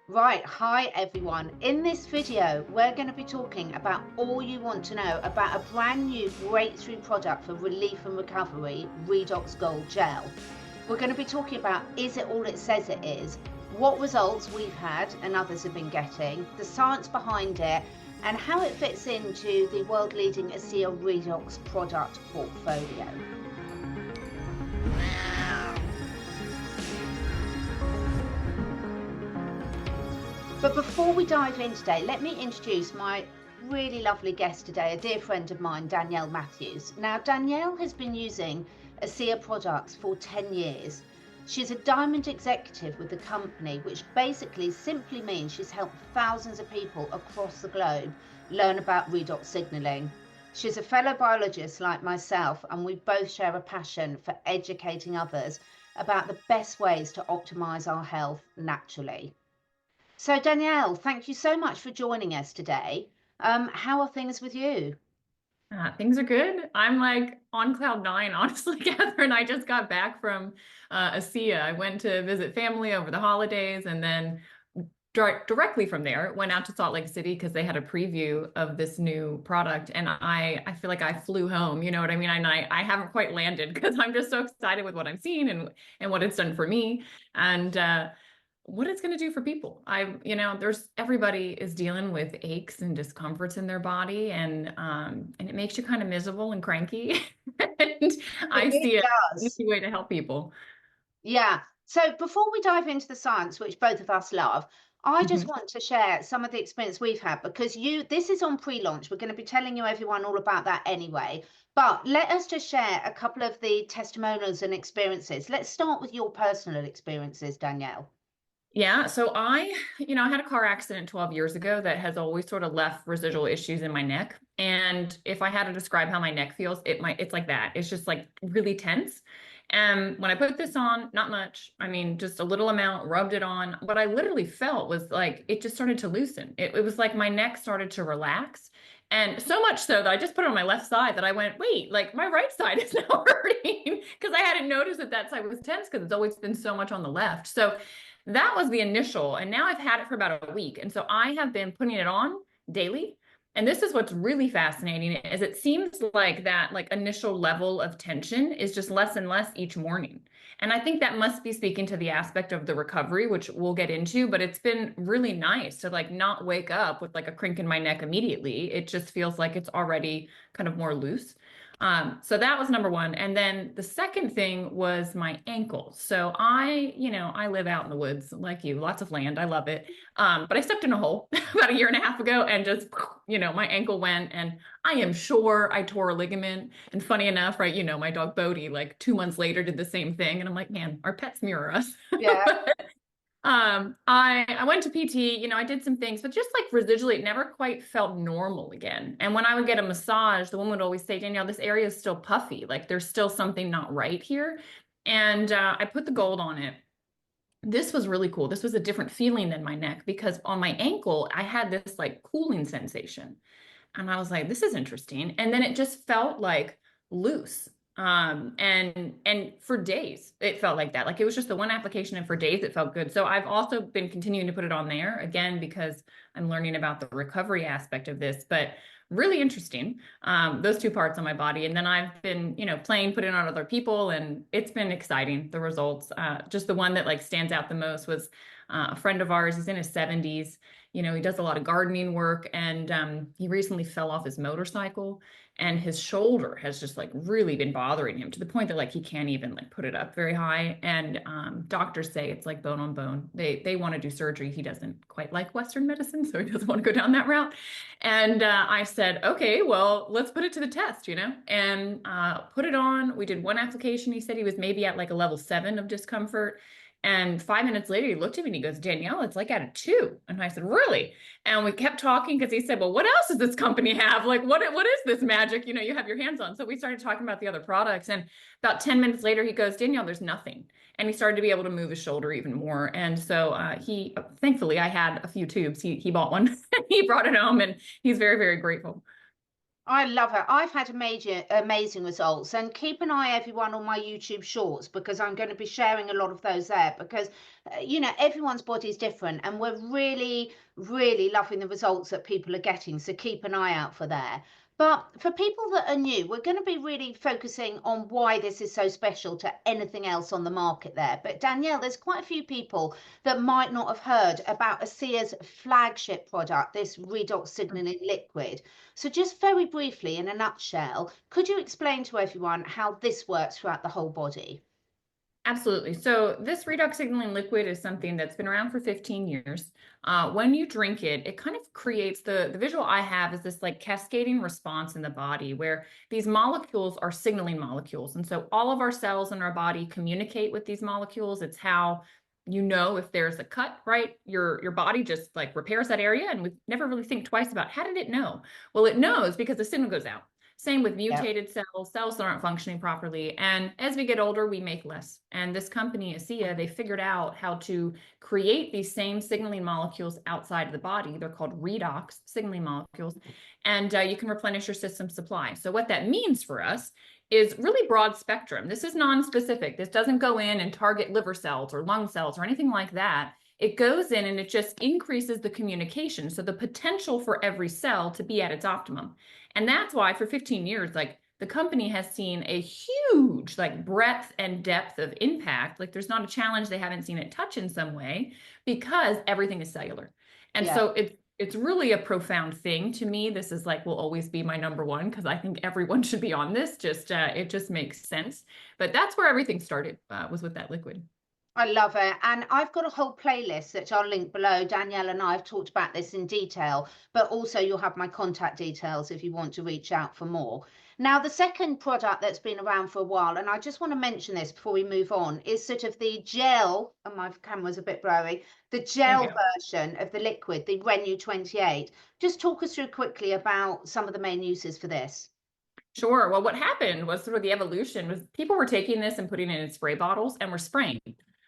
Right, hi everyone. In this video, we're going to be talking about all you want to know about a brand new breakthrough product for relief and recovery, Redox Gold Gel. We're going to be talking about, is it all it says it is, what results we've had and others have been getting, the science behind it, and how it fits into the world leading ASEA Redox product portfolio. But before we dive in today, let me introduce my really lovely guest today, a dear friend of mine, Danielle Matthews. Now, Danielle has been using ASEA products for 10 years. She's a diamond executive with the company, which basically simply means she's helped thousands of people across the globe learn about redox signaling. She's a fellow biologist like myself, and we both share a passion for educating others about the best ways to optimize our health naturally. So, Danielle, thank you so much for joining us today. How are things with you? Things are good. I'm like on cloud nine, honestly, Catherine. I just got back from ASEA. I went to visit family over the holidays and then directly from there went out to Salt Lake City because they had a preview of this new product. And I feel like I flew home, you know what I mean? And I haven't quite landed because I'm just so excited with what I'm seeing and what it's done for me. And what it's going to do for people. There's everybody is dealing with aches and discomforts in their body, and it makes you kind of miserable and cranky. And It I really see it as an does. easy way to help people. Yeah. So, before we dive into the science, which both of us love, I just Mhm. want to share some of the experience we've had because this is on pre-launch. We're going to be telling you everyone all about that anyway. But let us just share a couple of the testimonials and experiences. Let's start with your personal experiences, Danielle. Yeah, so I had a car accident 12 years ago that has always sort of left residual issues in my neck. And if I had to describe how my neck feels, it's like that. It's just like really tense. And when I put this on, not much, I mean, just a little amount, rubbed it on. What I literally felt was like it just started to loosen. It was like my neck started to relax. And so much so that I just put it on my left side that I went, wait, like my right side is now hurting because I hadn't noticed that side was tense because it's always been so much on the left. So that was the initial, and now I've had it for about a week. And so I have been putting it on daily. And this is what's really fascinating is it seems like that like initial level of tension is just less and less each morning. And I think that must be speaking to the aspect of the recovery, which we'll get into, but it's been really nice to like not wake up with like a crink in my neck immediately. It just feels like it's already kind of more loose. So that was number one. And then the second thing was my ankles. So I live out in the woods like you, lots of land. I love it. But I stepped in a hole about a year and a half ago and just, my ankle went and I am sure I tore a ligament. And funny enough, right, my dog Bodie, like 2 months later did the same thing. And I'm like, man, our pets mirror us. Yeah. I went to PT, I did some things, but just like residually, it never quite felt normal again. And when I would get a massage, the woman would always say, Danielle, this area is still puffy. Like there's still something not right here. And I put the gold on it. This was really cool. This was a different feeling than my neck because on my ankle, I had this like cooling sensation. And I was like, this is interesting. And then it just felt like loose. And for days it felt like that. Like it was just the one application, and for days it felt good. So I've also been continuing to put it on there again because I'm learning about the recovery aspect of this, but really interesting. Those two parts on my body. And then I've been, playing, putting on other people, and it's been exciting, the results. Just the one that like stands out the most was a friend of ours. He's in his 70s. He does a lot of gardening work, and he recently fell off his motorcycle, and his shoulder has just like really been bothering him to the point that like he can't even like put it up very high. And doctors say it's like bone on bone. They want to do surgery. He doesn't quite like Western medicine, so he doesn't want to go down that route. And I said, okay, well, let's put it to the test, and put it on. We did one application. He said he was maybe at like a level 7 of discomfort. And 5 minutes later, he looked at me and he goes, Danielle, it's like at a 2. And I said, really? And we kept talking because he said, well, what else does this company have? Like, what is this magic, you have your hands on? So we started talking about the other products. And about 10 minutes later, he goes, Danielle, there's nothing. And he started to be able to move his shoulder even more. And so thankfully, I had a few tubes. He bought one, he brought it home, and he's very, very grateful. I love it. I've had amazing results, and keep an eye, everyone, on my YouTube shorts because I'm going to be sharing a lot of those there. Because, everyone's body is different, and we're really, really loving the results that people are getting. So keep an eye out for there. But for people that are new, we're going to be really focusing on why this is so special to anything else on the market there. But Danielle, there's quite a few people that might not have heard about ASEA's flagship product, this Redox signaling liquid. So just very briefly, in a nutshell, could you explain to everyone how this works throughout the whole body? Absolutely. So this redox signaling liquid is something that's been around for 15 years. When you drink it, it kind of creates the visual I have is this like cascading response in the body where these molecules are signaling molecules. And so all of our cells in our body communicate with these molecules. It's how you know if there's a cut, right? Your body just like repairs that area, and we never really think twice about how did it know? Well, it knows because the signal goes out. Same with Yeah, mutated cells that aren't functioning properly. And as we get older, we make less. And this company, ASEA, they figured out how to create these same signaling molecules outside of the body. They're called redox signaling molecules. And you can replenish your system supply. So what that means for us is really broad spectrum. This is non-specific. This doesn't go in and target liver cells or lung cells or anything like that. It goes in and it just increases the communication. So the potential for every cell to be at its optimum. And that's why for 15 years, like the company has seen a huge like breadth and depth of impact. Like there's not a challenge they haven't seen it touch in some way because everything is cellular. And yeah. so it's really a profound thing to me. This is like will always be my number one because I think everyone should be on this. Just it just makes sense. But that's where everything started was with that liquid. I love it. And I've got a whole playlist that I'll link below. Danielle and I have talked about this in detail, but also you'll have my contact details if you want to reach out for more. Now, the second product that's been around for a while, and I just want to mention this before we move on, is sort of the gel, and my camera's a bit blurry, the There you gel go. version of the liquid, the Renew 28. Just talk us through quickly about some of the main uses for this. Sure. Well, what happened was sort of the evolution was people were taking this and putting it in spray bottles and were spraying.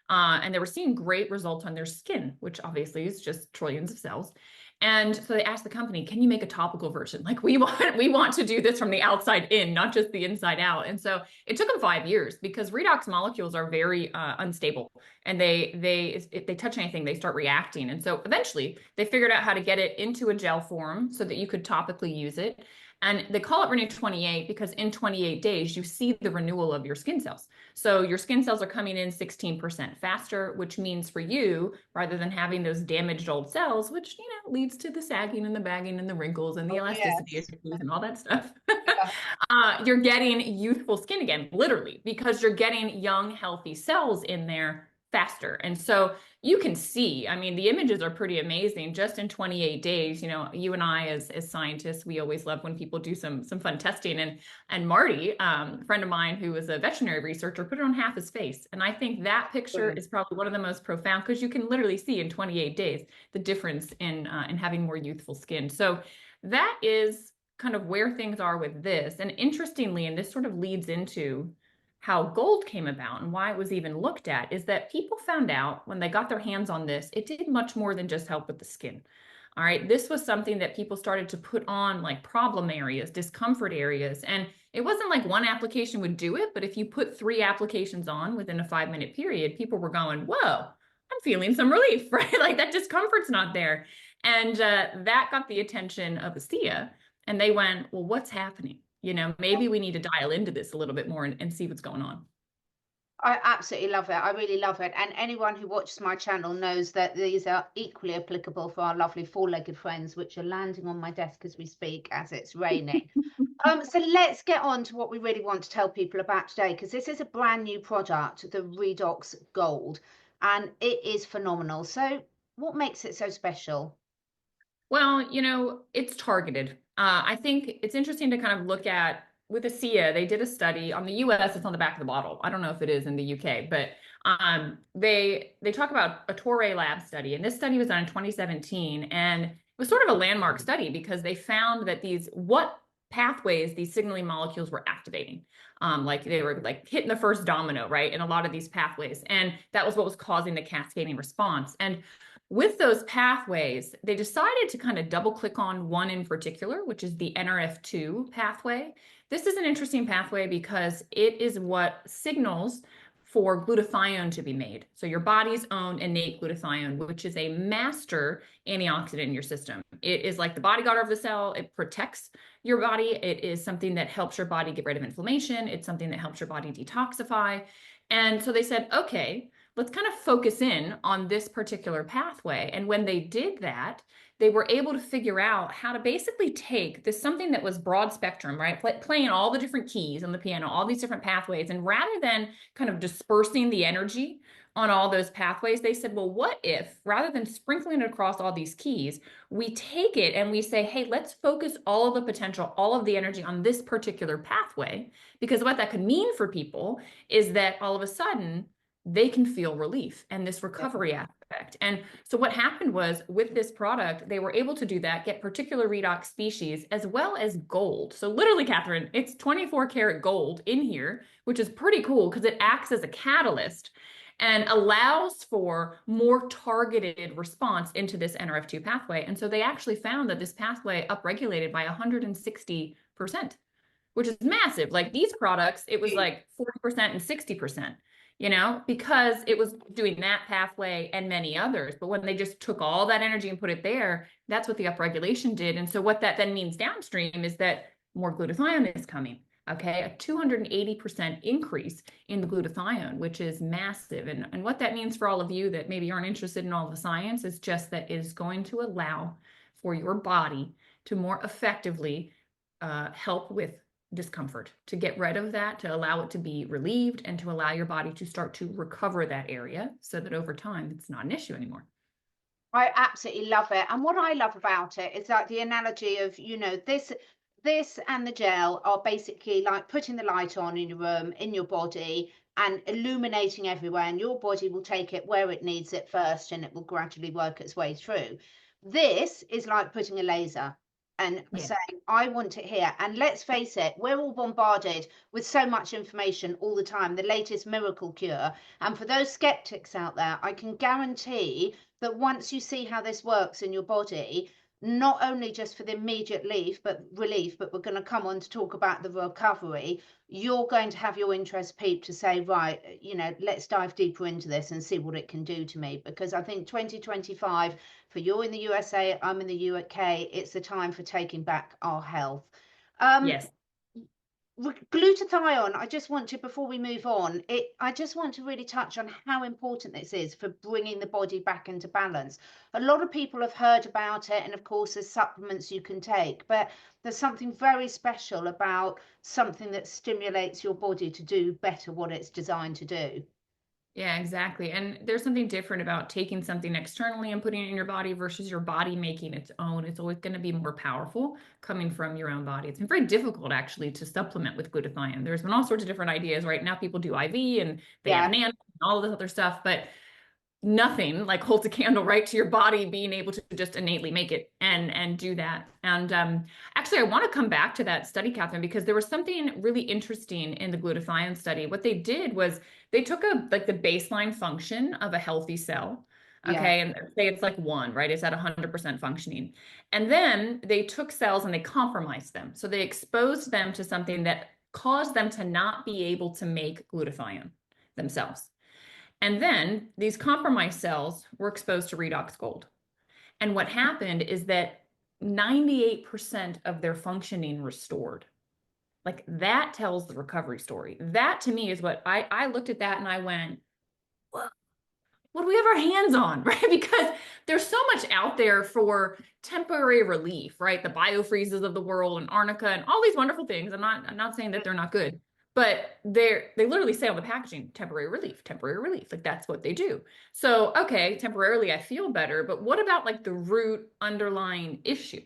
And they were seeing great results on their skin, which obviously is just trillions of cells. And so they asked the company, "Can you make a topical version? Like we want to do this from the outside in, not just the inside out." And so it took them 5 years because redox molecules are very unstable, and if they touch anything, they start reacting. And so eventually, they figured out how to get it into a gel form so that you could topically use it. And they call it Renew 28 because in 28 days, you see the renewal of your skin cells. So your skin cells are coming in 16% faster, which means for you, rather than having those damaged old cells, which, leads to the sagging and the bagging and the wrinkles and the Oh, elasticity yes. issues and all that stuff, Yeah. you're getting youthful skin again, literally, because you're getting young, healthy cells in there faster. And so you can see, I mean, the images are pretty amazing just in 28 days. You and I as scientists, we always love when people do some fun testing. And Marty, a friend of mine who is a veterinary researcher, put it on half his face. And I think that picture is probably one of the most profound because you can literally see in 28 days the difference in having more youthful skin. So that is kind of where things are with this. And interestingly, and this sort of leads into how gold came about and why it was even looked at, is that people found out when they got their hands on this, it did much more than just help with the skin. All right. This was something that people started to put on like problem areas, discomfort areas. And it wasn't like one application would do it, but if you put 3 applications on within a 5-minute period, people were going, whoa, I'm feeling some relief, right? Like that discomfort's not there. And that got the attention of ASEA. And they went, well, what's happening? Maybe we need to dial into this a little bit more and see what's going on. I absolutely love it. I really love it. And anyone who watches my channel knows that these are equally applicable for our lovely 4-legged friends, which are landing on my desk as we speak, as it's raining. So let's get on to what we really want to tell people about today, because this is a brand new product, the Redox Gold, and it is phenomenal. So what makes it so special? Well, it's targeted. I think it's interesting to kind of look at with ASEA, they did a study on the US, it's on the back of the bottle. I don't know if it is in the UK, but they talk about a Torre lab study. And this study was done in 2017. And it was sort of a landmark study because they found that what pathways these signaling molecules were activating. Like they were like hitting the first domino, right? In a lot of these pathways. And that was what was causing the cascading response. And with those pathways, they decided to kind of double click on one in particular, which is the NRF2 pathway. This is an interesting pathway because it is what signals for glutathione to be made. So your body's own innate glutathione, which is a master antioxidant in your system. It is like the bodyguard of the cell. It protects your body. It is something that helps your body get rid of inflammation. It's something that helps your body detoxify. And so they said, okay, let's kind of focus in on this particular pathway. And when they did that, they were able to figure out how to basically take this, something that was broad spectrum, right? Playing all the different keys on the piano, all these different pathways. And rather than kind of dispersing the energy on all those pathways, they said, well, what if rather than sprinkling it across all these keys, we take it and we say, hey, let's focus all of the potential, all of the energy on this particular pathway. Because what that could mean for people is that all of a sudden, they can feel relief and this recovery aspect. And so what happened was with this product, they were able to do that, get particular redox species as well as gold. So literally, Catherine, it's 24 karat gold in here, which is pretty cool because it acts as a catalyst and allows for more targeted response into this NRF2 pathway. And so they actually found that this pathway upregulated by 160%, which is massive. Like these products, it was like 40% and 60%. You know, because it was doing that pathway and many others. But when they just took all that energy and put it there, that's what the upregulation did. And so what that then means downstream is that more glutathione is coming. Okay, a 280% increase in the glutathione, which is massive. And what that means for all of you that maybe aren't interested in all the science is just that it is going to allow for your body to more effectively help with discomfort, to get rid of that, to allow it to be relieved, and to allow your body to start to recover that area so that over time it's not an issue anymore. I absolutely love it. And what I love about it is like the analogy of, you know, this and the gel are basically like putting the light on in your room, in your body, and illuminating everywhere, and your body will take it where it needs it first and it will gradually work its way through. This is like putting a laser and saying, I want it here. And let's face it, we're all bombarded with so much information all the time, the latest miracle cure. And for those skeptics out there, I can guarantee that once you see how this works in your body, not only just for the immediate relief, but we're going to come on to talk about the recovery, you're going to have your interest peaked to say, right, you know, let's dive deeper into this and see what it can do to me. Because I think 2025, for you in the USA, I'm in the UK, it's the time for taking back our health. Yes. Glutathione, I just want to, before we move on, I just want to really touch on how important this is for bringing the body back into balance. A lot of people have heard about it, and of course there's supplements you can take, but there's something very special about something that stimulates your body to do better what it's designed to do. Yeah, exactly. And there's something different about taking something externally and putting it in your body versus your body making its own. It's always going to be more powerful coming from your own body. It's been very difficult actually to supplement with glutathione. There's been all sorts of different ideas. Right now people do IV and they have nano and all of this other stuff, but nothing like holds a candle right to your body being able to just innately make it and do that. And actually, I want to come back to that study, Catherine, because there was something really interesting in the glutathione study. What they did was they took the baseline function of a healthy cell. Okay. And say it's like 1, right? It's at 100% functioning. And then they took cells and they compromised them. So they exposed them to something that caused them to not be able to make glutathione themselves. And then these compromised cells were exposed to redox gold. And what happened is that 98% of their functioning restored. Like that tells the recovery story. That to me is what I looked at that and I went, what do we have our hands on, right? Because there's so much out there for temporary relief, right? The biofreezes of the world and arnica and all these wonderful things. I'm not saying that they're not good, but they literally say on the packaging, temporary relief, temporary relief. Like that's what they do. So, okay, temporarily I feel better, but what about like the root underlying issue?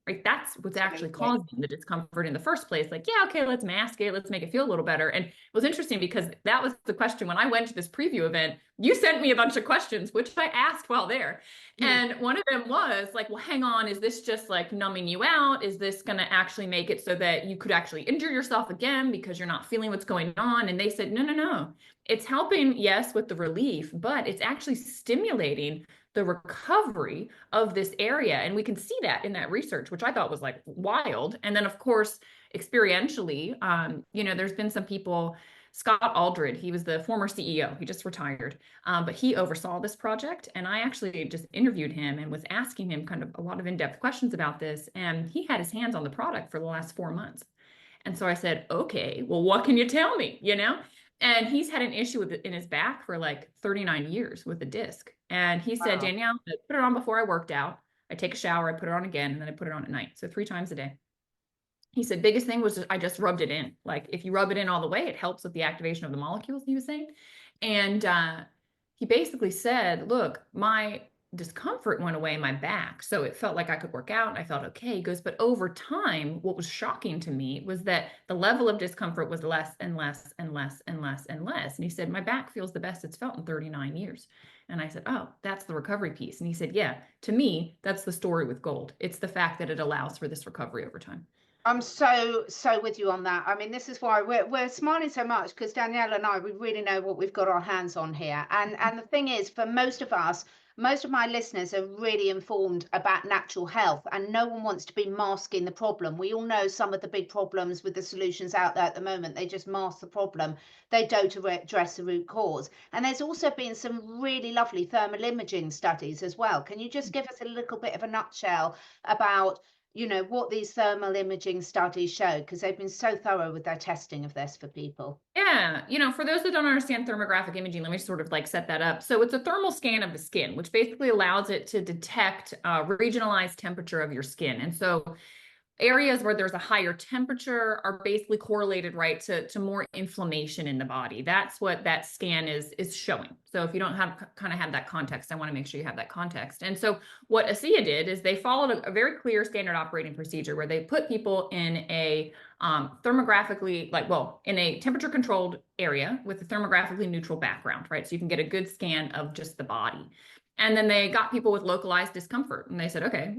Right? That's what's actually causing the discomfort in the first place. Like, yeah, okay, let's mask it. Let's make it feel a little better. And it was interesting because that was the question when I went to this preview event. You sent me a bunch of questions, which I asked while there. And one of them was like, well, hang on, is this just like numbing you out? Is this going to actually make it so that you could actually injure yourself again because you're not feeling what's going on? And they said, no. It's helping, yes, with the relief, but it's actually stimulating the recovery of this area. And we can see that in that research, which I thought was like wild. And then, of course, experientially, there's been some people. Scott Aldred, he was the former CEO. He just retired, but he oversaw this project. And I actually just interviewed him and was asking him kind of a lot of in-depth questions about this. And he had his hands on the product for the last 4 months. And so I said, okay, well, what can you tell me? And he's had an issue with it in his back for like 39 years with a disc. And he said, Wow. Danielle, I put it on before I worked out. I take a shower, I put it on again, and then I put it on at night. So 3 times a day. He said, biggest thing was I just rubbed it in. Like if you rub it in all the way, it helps with the activation of the molecules, he was saying. And he basically said, look, my discomfort went away in my back. So it felt like I could work out. I felt okay. He goes, but over time, what was shocking to me was that the level of discomfort was less and less and less and less and less. And he said, my back feels the best it's felt in 39 years. And I said, oh, that's the recovery piece. And he said, yeah, to me, that's the story with gold. It's the fact that it allows for this recovery over time. I'm so with you on that. I mean, this is why we're smiling so much, because Danielle and I, we really know what we've got our hands on here. And the thing is, for most of us, most of my listeners are really informed about natural health, and no one wants to be masking the problem. We all know some of the big problems with the solutions out there at the moment. They just mask the problem. They don't address the root cause. And there's also been some really lovely thermal imaging studies as well. Can you just give us a little bit of a nutshell about what these thermal imaging studies show, because they've been so thorough with their testing of this for people? Yeah, for those that don't understand thermographic imaging, let me sort of like set that up. So it's a thermal scan of the skin, which basically allows it to detect regionalized temperature of your skin. And so areas where there's a higher temperature are basically correlated, right, to more inflammation in the body. That's what that scan is showing. So if you don't have that context, I want to make sure you have that context. And so what ASEA did is they followed a very clear standard operating procedure where they put people in a thermographically, in a temperature controlled area with a thermographically neutral background, right? So you can get a good scan of just the body. And then they got people with localized discomfort, and they said, okay,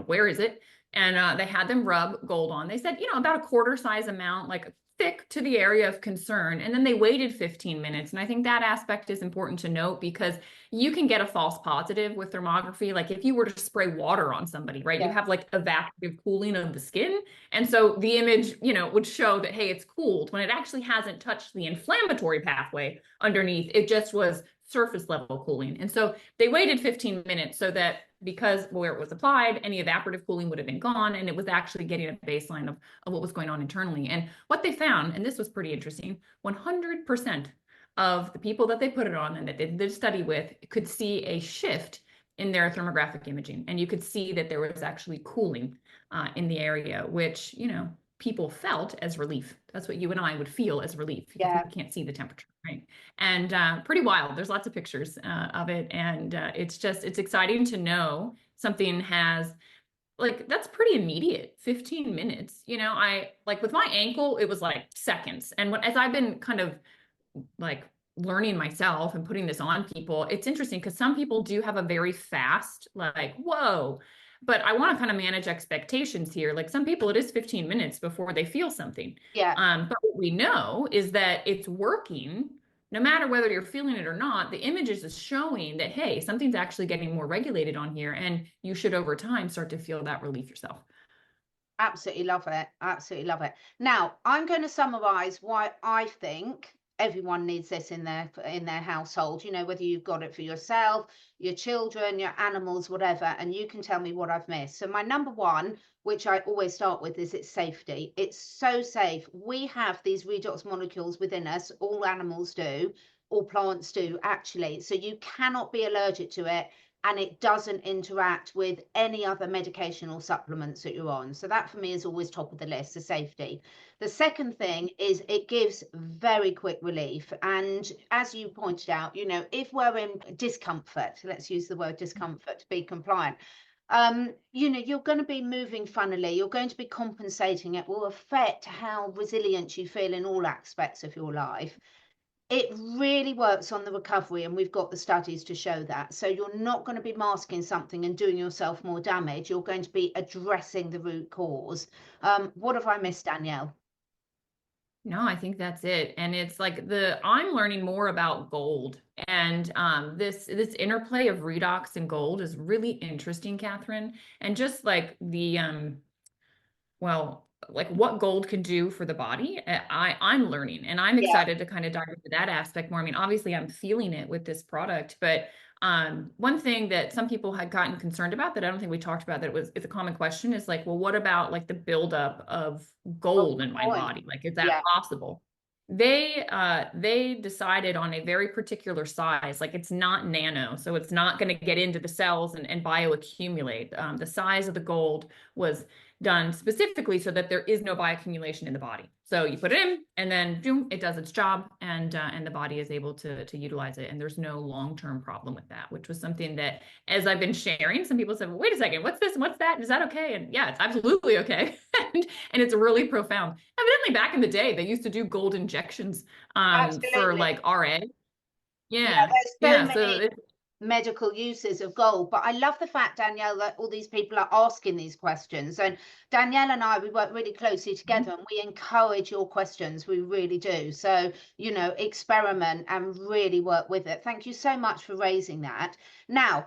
where is it? And they had them rub gold on. They said, about a quarter size amount, like thick to the area of concern. And then they waited 15 minutes. And I think that aspect is important to note, because you can get a false positive with thermography. Like if you were to spray water on somebody, right, you have like evaporative cooling of the skin. And so the image, would show that, hey, it's cooled, when it actually hasn't touched the inflammatory pathway underneath. It just was surface level cooling. And so they waited 15 minutes so that, because where it was applied, any evaporative cooling would have been gone, and it was actually getting a baseline of what was going on internally. And what they found, and this was pretty interesting, 100% of the people that they put it on and that they did the study with could see a shift in their thermographic imaging. And you could see that there was actually cooling in the area, which, people felt as relief. That's what you and I would feel as relief, because we can't see the temperature, right? And pretty wild. There's lots of pictures of it. And it's exciting to know something has, that's pretty immediate, 15 minutes. I with my ankle, it was like seconds. And as I've been kind of learning myself and putting this on people, it's interesting because some people do have a very fast, whoa. But I want to kind of manage expectations here. Like some people, it is 15 minutes before they feel something. Yeah. But what we know is that it's working, no matter whether you're feeling it or not. The images is showing that, hey, something's actually getting more regulated on here, and you should over time start to feel that relief yourself. Absolutely love it. Absolutely love it. Now, I'm going to summarize why I think everyone needs this in their household, whether you've got it for yourself, your children, your animals, whatever, and you can tell me what I've missed. So my number one, which I always start with, is it's safety. It's so safe. We have these redox molecules within us, all animals do, all plants do actually. So you cannot be allergic to it, and it doesn't interact with any other medication or supplements that you're on. So that for me is always top of the list, the safety. The second thing is it gives very quick relief. And as you pointed out, if we're in discomfort, let's use the word discomfort to be compliant, you're going to be moving funnily, you're going to be compensating. It will affect how resilient you feel in all aspects of your life. It really works on the recovery, and we've got the studies to show that. So you're not going to be masking something and doing yourself more damage. You're going to be addressing the root cause. What have I missed, Danielle? No, I think that's it. And it's like I'm learning more about gold, and this interplay of redox and gold is really interesting, Catherine. And just like well, like what gold can do for the body, I'm learning, and I'm Yeah, excited to kind of dive into that aspect more. I mean, obviously I'm feeling it with this product, but one thing that some people had gotten concerned about that I don't think we talked about, that it's a common question, is like, well, what about like the buildup of well, gold good in my point. body? Like, is that Yeah, possible? They decided on a very particular size, like it's not nano, so it's not going to get into the cells and bioaccumulate. The size of the gold was done specifically so that there is no bioaccumulation in the body. So you put it in, and then boom, it does its job, and the body is able to utilize it, and there's no long-term problem with that, which was something that, as I've been sharing, some people said, well, wait a second, what's this and what's that? Is that okay? And yeah, it's absolutely okay. And it's really profound. Evidently, back in the day, they used to do gold injections for absolutely. like RA. Yeah, Yeah. there's so Yeah. So many medical uses of gold. But I love the fact, Danielle, that all these people are asking these questions. And Danielle and I, we work really closely together, and we encourage your questions. We really do. So, experiment and really work with it. Thank you so much for raising that. Now,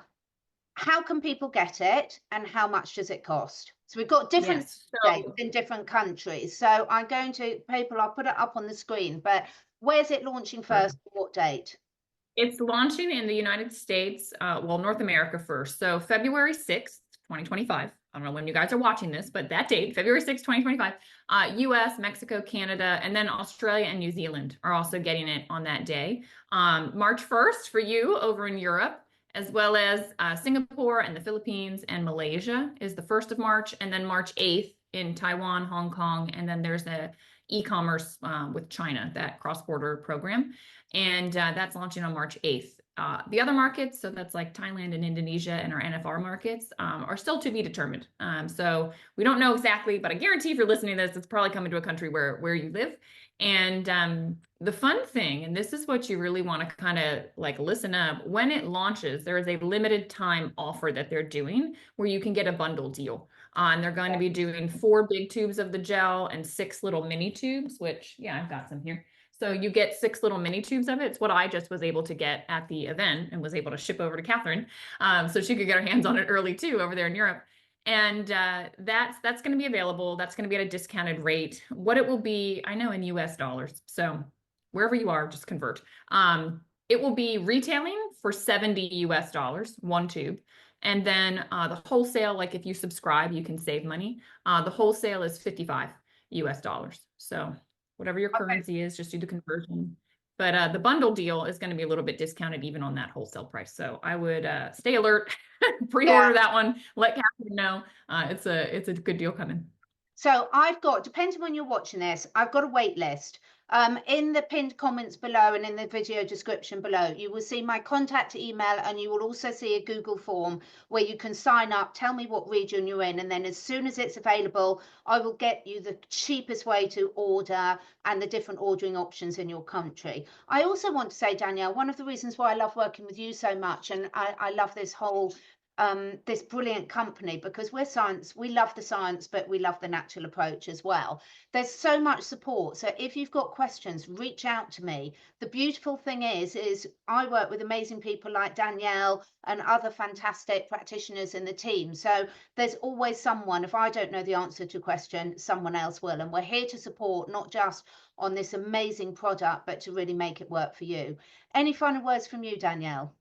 how can people get it, and how much does it cost? So we've got different yes. dates So in different countries. So I'm going to, people, I'll put it up on the screen, but where's it launching first? What date? it's launching in the United States, well, North America first. So February 6th, 2025. I don't know when you guys are watching this, but that date, February 6th, 2025, US, Mexico, Canada, and then Australia and New Zealand are also getting it on that day. March 1st for you over in Europe, as well as Singapore and the Philippines and Malaysia is the 1st of March, and then March 8th in Taiwan, Hong Kong, and then there's a e-commerce with China, that cross-border program, and that's launching on March 8th. The other markets, so that's like Thailand and Indonesia and our NFR markets, are still to be determined. So we don't know exactly, but I guarantee if you're listening to this, it's probably coming to a country where you live. And the fun thing, and this is what you really want to kind of like listen up, when it launches, there is a limited time offer that they're doing where you can get a bundle deal. And they're going to be doing 4 big tubes of the gel and 6 little mini tubes, which, yeah, I've got some here. So you get 6 little mini tubes of it. It's what I just was able to get at the event and was able to ship over to Catherine, so she could get her hands on it early too over there in Europe. And that's going to be available. That's going to be at a discounted rate. What it will be, I know, in US dollars. So wherever you are, just convert. It will be retailing for $70 US, 1 tube. And then the wholesale, like if you subscribe, you can save money. The wholesale is $55 US. So whatever your Okay. currency is, just do the conversion. But the bundle deal is going to be a little bit discounted even on that wholesale price. So I would stay alert, Yeah. pre-order that one, let Catherine know. It's a good deal coming. So I've got, depending when you're watching this, I've got a wait list. In the pinned comments below and in the video description below, you will see my contact email, and you will also see a Google form where you can sign up, tell me what region you're in, and then as soon as it's available, I will get you the cheapest way to order and the different ordering options in your country. I also want to say, Danielle, one of the reasons why I love working with you so much, and I love this brilliant company, because we're science, we love the science, but we love the natural approach as well. There's so much support. So if you've got questions, reach out to me. The beautiful thing is I work with amazing people like Danielle and other fantastic practitioners in the team. So there's always someone, if I don't know the answer to a question, someone else will. And we're here to support, not just on this amazing product, but to really make it work for you. Any final words from you, Danielle?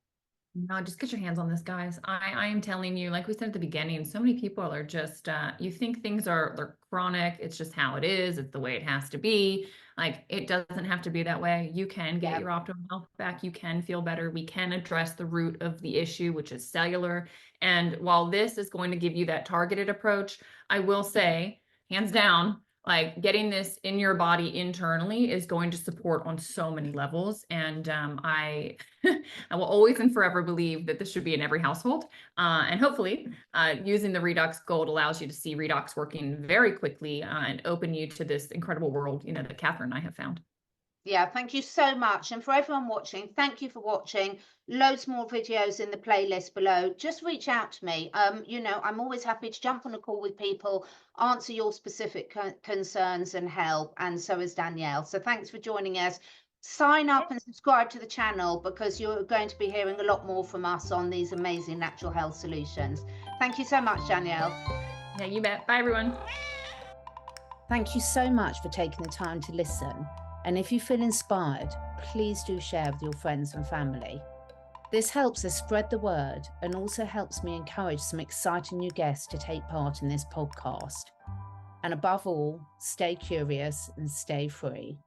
No, just get your hands on this, guys. I am telling you, like we said at the beginning, so many people are just you think things are they're chronic. It's just how it is. It's the way it has to be. Like it doesn't have to be that way. You can get Yeah. your optimal health back. You can feel better. We can address the root of the issue, which is cellular. And while this is going to give you that targeted approach, I will say, hands down, like getting this in your body internally is going to support on so many levels. And I I will always and forever believe that this should be in every household. And hopefully using the Redox Gold allows you to see Redox working very quickly and open you to this incredible world, that Catherine and I have found. Yeah, thank you so much. And for everyone watching, thank you for watching. Loads more videos in the playlist below. Just reach out to me. I'm always happy to jump on a call with people, answer your specific concerns and help. And so is Danielle. So thanks for joining us. Sign up and subscribe to the channel because you're going to be hearing a lot more from us on these amazing natural health solutions. Thank you so much, Danielle. Yeah, you bet. Bye, everyone. Thank you so much for taking the time to listen. And if you feel inspired, please do share with your friends and family. This helps us spread the word and also helps me encourage some exciting new guests to take part in this podcast. And above all, stay curious and stay free.